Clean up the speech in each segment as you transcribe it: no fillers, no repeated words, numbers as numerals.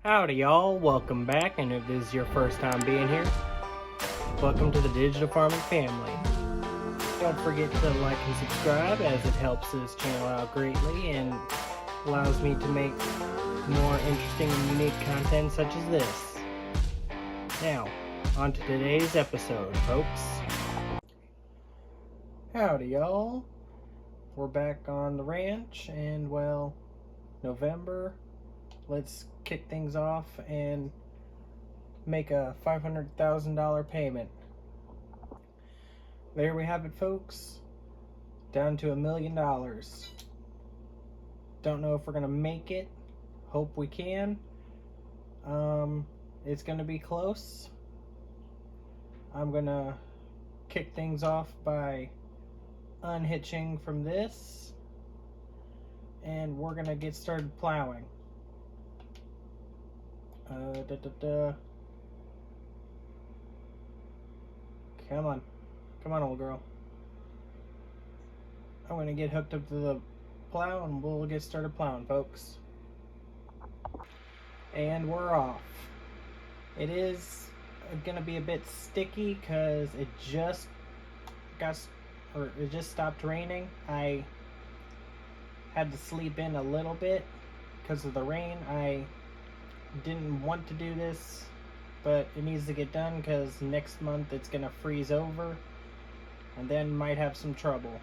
Howdy y'all, welcome back, and if this is your first time being here, welcome to the digital farming family. Don't forget to like and subscribe as it helps this channel out greatly and allows me to make more interesting and unique content such as this. Now, on to today's episode, folks. Howdy y'all, we're back on the ranch, and well, November. Let's kick things off and make a $500,000 payment. There we have it, folks. Down to $1 million. Don't know if we're gonna make it. Hope we can. It's gonna be close. I'm gonna kick things off by unhitching from this, and we're gonna get started plowing. Come on, old girl. I'm gonna get hooked up to the plow and we'll get started plowing, folks. And we're off. It is gonna be a bit sticky because it just stopped raining. I had to sleep in a little bit because of the rain. I didn't want to do this, but it needs to get done because next month it's gonna freeze over and then might have some trouble.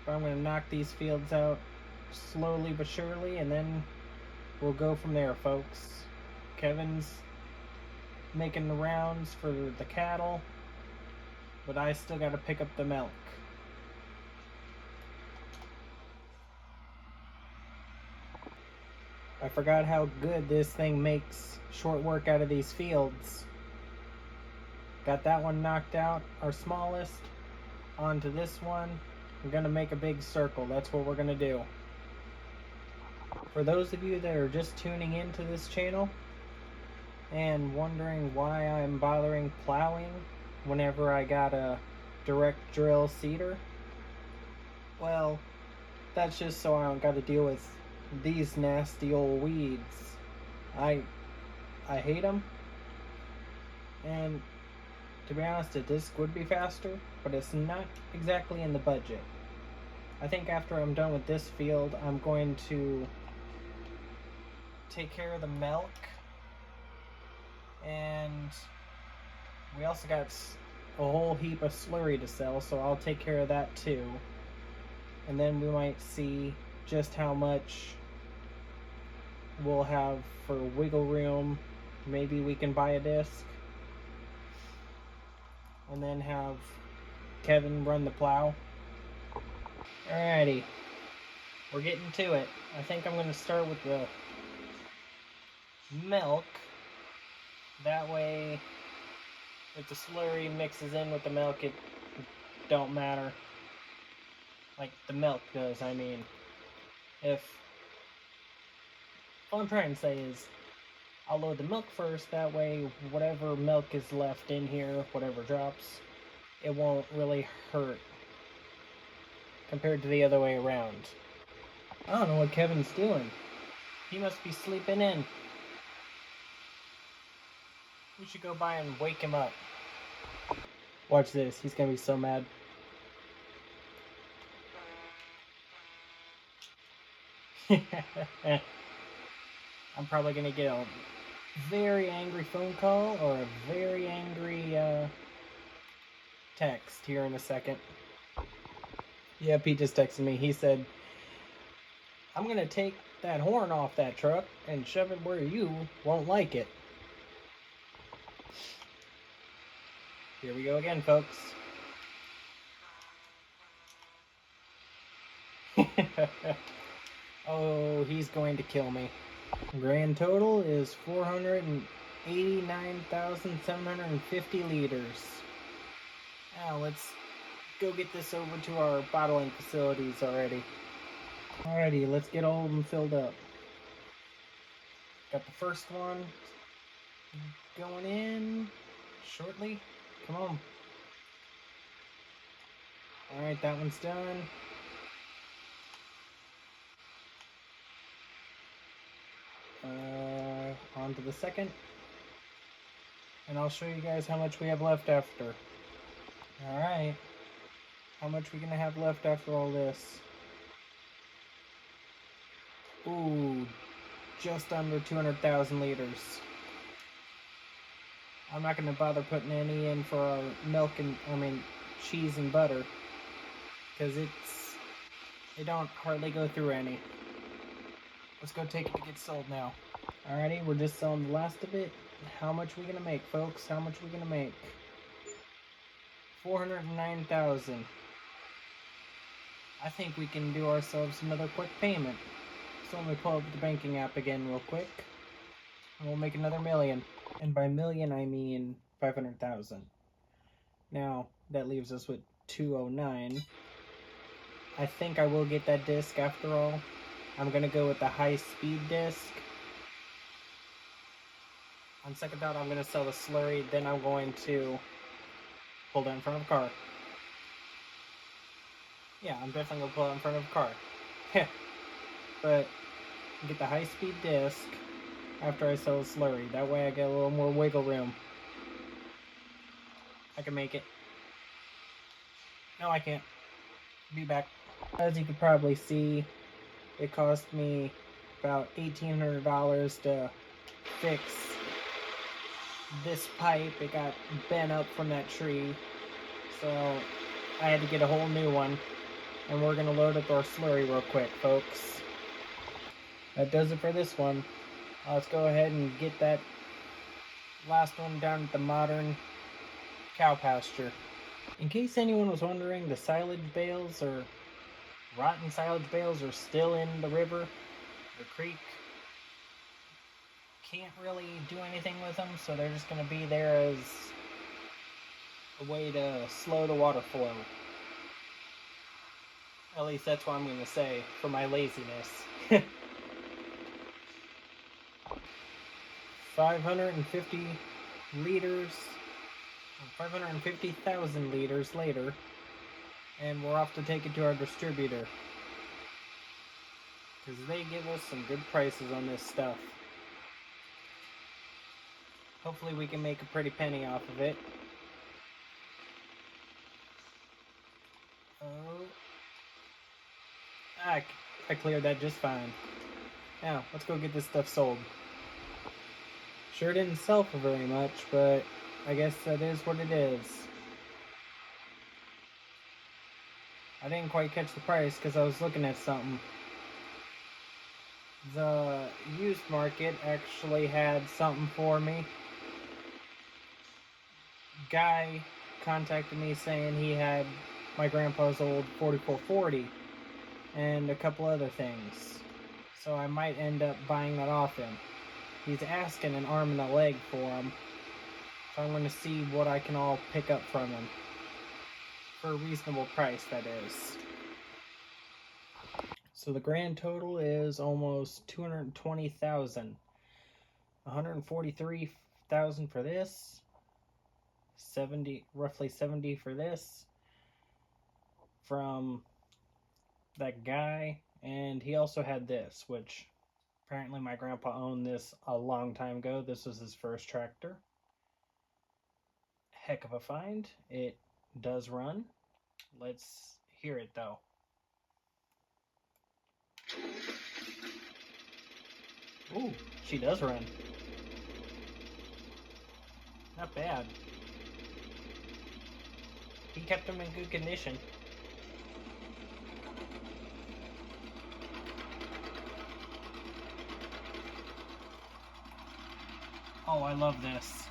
But I'm gonna knock these fields out slowly but surely, and then we'll go from there, folks. Kevin's making the rounds for the cattle, but I still gotta pick up the milk. I forgot how good this thing makes short work out of these fields. Got that one knocked out, our smallest. Onto this one. I'm gonna make a big circle. That's what we're gonna do. For those of you that are just tuning into this channel and wondering why I'm bothering plowing whenever I got a direct drill seeder, well, that's just so I don't gotta deal with these nasty old weeds. I hate them, and to be honest, a disc would be faster, but it's not exactly in the budget. I think after I'm done with this field, I'm going to take care of the milk, and we also got a whole heap of slurry to sell, so I'll take care of that too. And then we might see just how much we'll have for wiggle room. Maybe we can buy a disc and then have Kevin run the plow. Alrighty, we're getting to it. I think I'm going to start with the milk. That way, if the slurry mixes in with the milk, it don't matter. Like the milk does, I mean. All I'm trying to say is, I'll load the milk first, that way whatever milk is left in here, whatever drops, it won't really hurt compared to the other way around. I don't know what Kevin's doing. He must be sleeping in. We should go by and wake him up. Watch this, he's gonna be so mad. I'm probably gonna get a very angry phone call or a very angry text here in a second. Yep, he just texted me. He said, I'm gonna take that horn off that truck and shove it where you won't like it. Here we go again, folks. Oh, he's going to kill me. Grand total is 489,750 liters. Now let's go get this over to our bottling facilities already. Alrighty, let's get all of them filled up. Got the first one going in shortly. Come on. Alright, that one's done. onto the second. And I'll show you guys how much we have left after. Alright. How much we gonna have left after all this? Ooh, just under 200,000 liters. I'm not gonna bother putting any in for our milk and, cheese and butter. Because they don't hardly go through any. Let's go take it to get sold now. Alrighty, we're just selling the last of it. How much we gonna make, folks? How much we gonna make? 409,000. I think we can do ourselves another quick payment. So let me pull up the banking app again real quick. And we'll make another million. And by million, I mean 500,000. Now, that leaves us with 209. I think I will get that disc after all. I'm gonna go with the high-speed disc. On second thought, I'm gonna sell the slurry, then I'm going to pull that in front of a car. Yeah, I'm definitely gonna pull it in front of a car. But get the high-speed disc after I sell the slurry. That way I get a little more wiggle room. I can make it. No, I can't. Be back. As you can probably see, it cost me about $1,800 to fix this pipe. It got bent up from that tree, so I had to get a whole new one. And we're gonna load up our slurry real quick, folks. That does it for this one. Let's go ahead and get that last one down at the modern cow pasture. In case anyone was wondering, the silage bales or rotten silage bales are still in the river, the creek. Can't really do anything with them, so they're just going to be there as a way to slow the water flow. At least that's what I'm going to say for my laziness. 550 liters, 550,000 liters later, and we're off to take it to our distributor. Because they give us some good prices on this stuff. Hopefully we can make a pretty penny off of it. Oh. I cleared that just fine. Now, let's go get this stuff sold. Sure didn't sell for very much, but I guess that is what it is. I didn't quite catch the price because I was looking at something. The used market actually had something for me. Guy contacted me saying he had my grandpa's old 4440 and a couple other things. So I might end up buying that off him. He's asking an arm and a leg for him. So I'm going to see what I can all pick up from him. For a reasonable price, that is. So the grand total is almost 220,000. 143,000 for this. Roughly 70 for this. From that guy. And he also had this, which apparently my grandpa owned this a long time ago. This was his first tractor. Heck of a find. It does run. Let's hear it though. Ooh, she does run. Not bad. He kept them in good condition. Oh, I love this.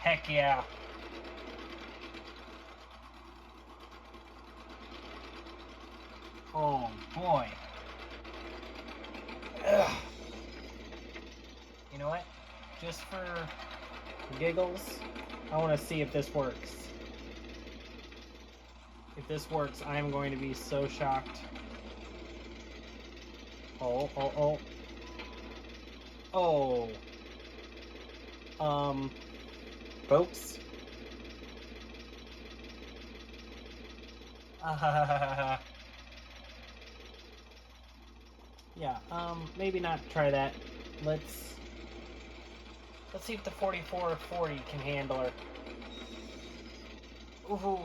Heck yeah. Oh boy. Ugh. You know what? Just for giggles, I want to see if this works. If this works, I am going to be so shocked. Oh. Folks. Yeah, maybe not try that. Let's Let's see if the 4440 can handle her. Ooh.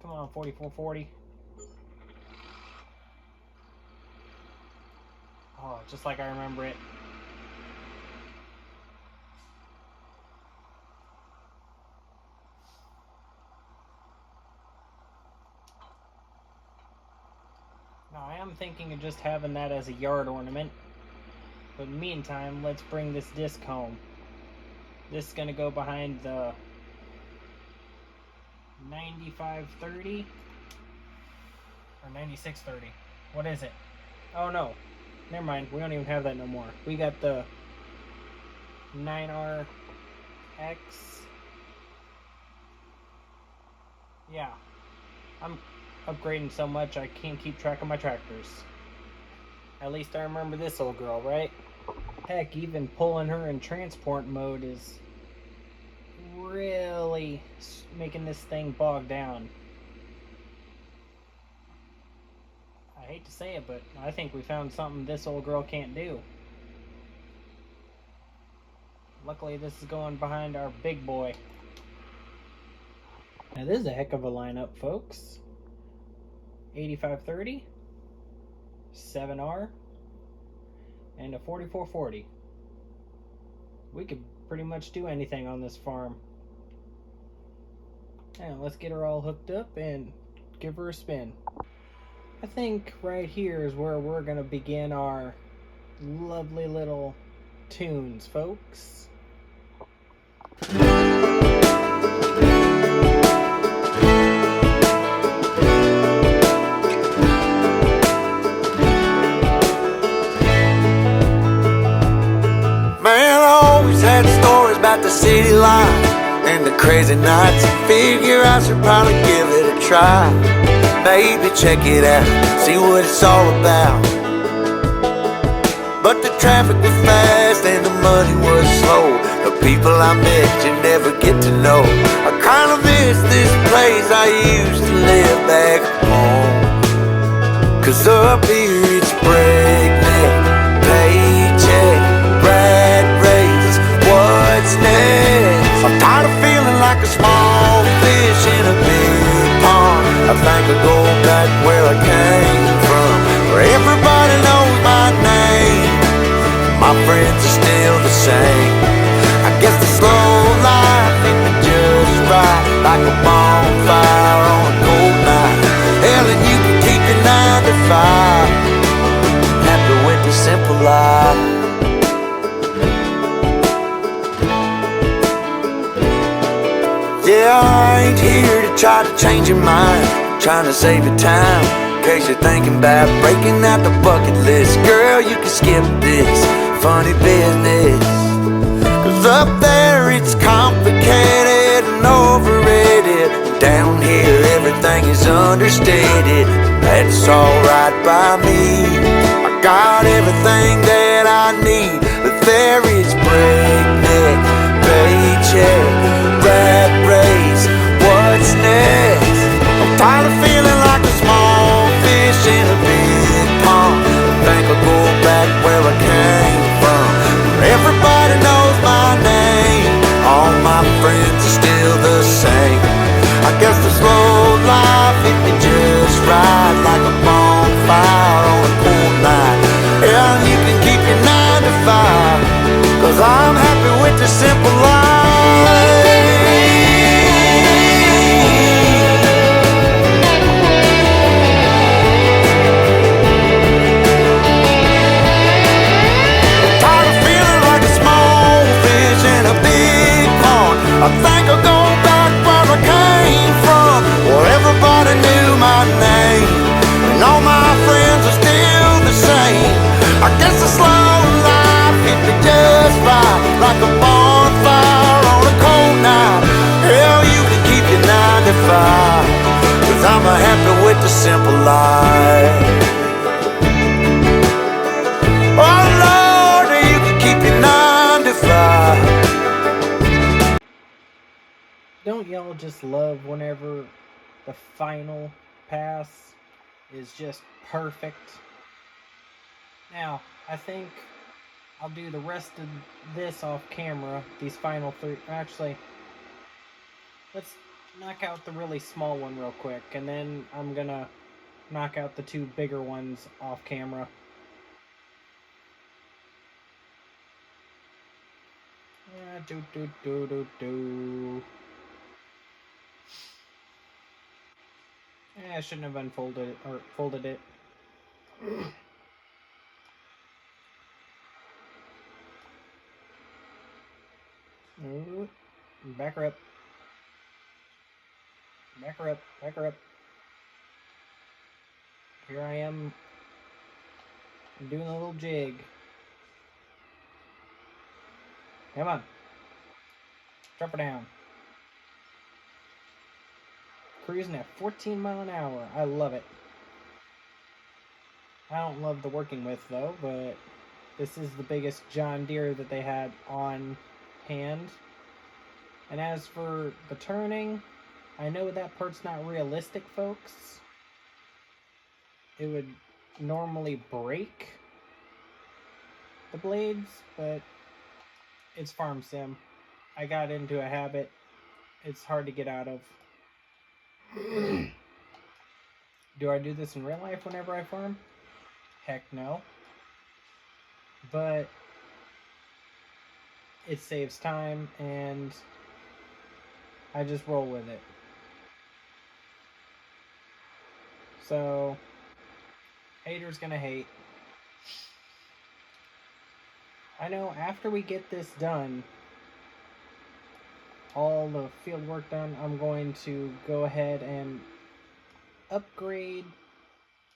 Come on, 4440. Oh, just like I remember it. Now, I am thinking of just having that as a yard ornament. But in the meantime, let's bring this disc home. This is going to go behind the 9530 or 9630. What is it? Oh no, never mind. We don't even have that no more. We got the 9RX. Yeah, I'm upgrading so much I can't keep track of my tractors. At least I remember this old girl, right? Heck, even pulling her in transport mode is really making this thing bog down. I hate to say it, but I think we found something this old girl can't do. Luckily, this is going behind our big boy. Now, this is a heck of a lineup, folks. 8530, 7R, and a 4440. We could pretty much do anything on this farm. Now, let's get her all hooked up and give her a spin. I think right here is where we're going to begin our lovely little tunes, folks. Man, I always had stories about the city life and the crazy nights. Figure I should probably give it a try. Maybe check it out, see what it's all about. But the traffic was fast and the money was slow. The people I met you never get to know. I kinda miss this place I used to live back home. Cause up here it's breakneck, paycheck, rat race, what's next? I'm tired of feeling like a small fish in a big pond. I think I'll go back where I came from, where everybody knows my name. My friends are still the same. I guess the slow life hit me just right, like a bonfire on a cold night. Hell, and you can keep your 9 to 5, happy with the simple life. Yeah, I ain't here to try to change your mind, trying to save your time, in case you're thinking about breaking out the bucket list. Girl, you can skip this funny business, cause up there it's complicated and overrated. Down here everything is understated. That's alright by me. I got everything that I need, but there is breakneck, paycheck, rat race, what's next? I'm tired of feeling like a small fish in a big pond. I think I'll go back where I came from, where everybody knows my name. All my friends are still the same. I guess the slow life hit me just right, like a bonfire on a cool night. Yeah, you can keep your 9 to 5, cause I'm happy with the simple life. Tired of feeling like a small fish in a big pond. I think I'll go back where I came from, where everybody knew my name, and all my friends are still the same. I guess the slow life hit me just right, like a bonfire on a cold night. Hell, you can keep your 9 to 5, cause I'm happy with the simple life. Oh Lord, you can keep your 9 to 5. Don't y'all just love whenever the final pass is just perfect. Now, I think I'll do the rest of this off camera, these final 3. Actually, let's knock out the really small one real quick, and then I'm gonna knock out the 2 bigger ones off camera. I shouldn't have unfolded it, or folded it. Back her up. Back her up. Back her up. Here I am. I'm doing a little jig. Come on. Drop her down. Cruising at 14 miles an hour. I love it. I don't love the working with though, but this is the biggest John Deere that they had on hand. And as for the turning, I know that part's not realistic, folks. It would normally break the blades, but it's farm sim. I got into a habit. It's hard to get out of. Do I do this in real life whenever I farm? Heck no. But it saves time and I just roll with it. So, haters gonna hate. I know after we get this done, all the field work done, I'm going to go ahead and upgrade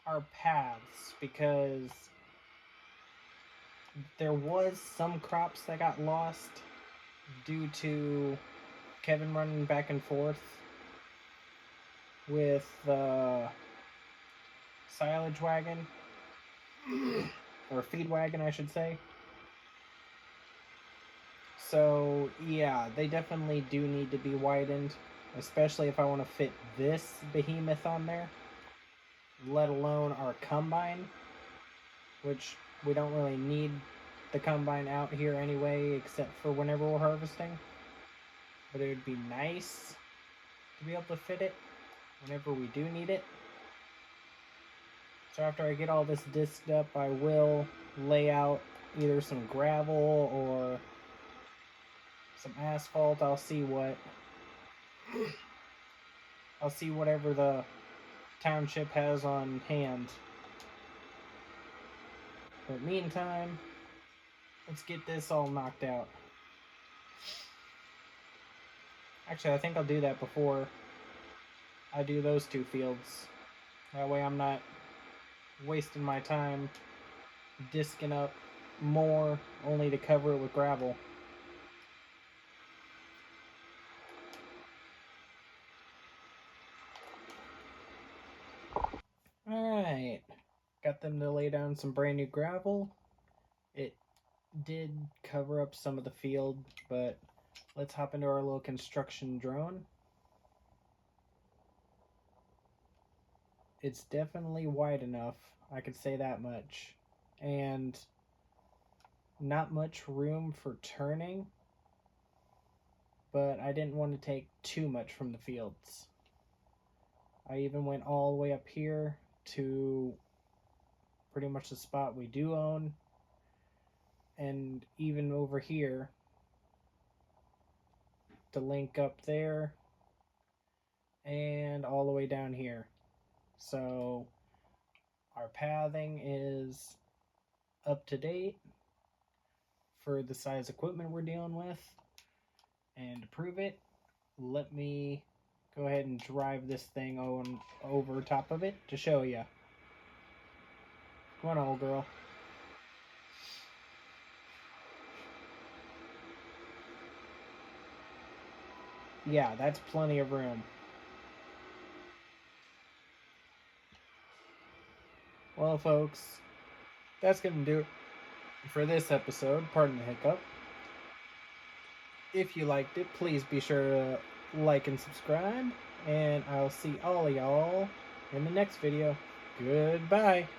our paths because there was some crops that got lost due to Kevin running back and forth with the silage wagon, or feed wagon I should say. So yeah, they definitely do need to be widened, especially if I want to fit this behemoth on there, let alone our combine, which we don't really need the combine out here anyway, except for whenever we're harvesting. But it would be nice to be able to fit it whenever we do need it. So after I get all this disked up, I will lay out either some gravel or some asphalt. I'll see whatever the township has on hand. But meantime, let's get this all knocked out. Actually, I think I'll do that before I do those 2 fields. That way I'm not wasting my time disking up more only to cover it with gravel. Alright, got them to lay down some brand new gravel. It did cover up some of the field, but let's hop into our little construction drone. It's definitely wide enough, I could say that much, and not much room for turning, but I didn't want to take too much from the fields. I even went all the way up here to pretty much the spot we do own, and even over here to link up there and all the way down here. So our pathing is up to date for the size equipment we're dealing with. And to prove it, let me go ahead and drive this thing on over top of it to show you. Come on, old girl. Yeah, that's plenty of room. Well, folks, that's going to do it for this episode. Pardon the hiccup. If you liked it, please be sure to like and subscribe. And I'll see all of y'all in the next video. Goodbye.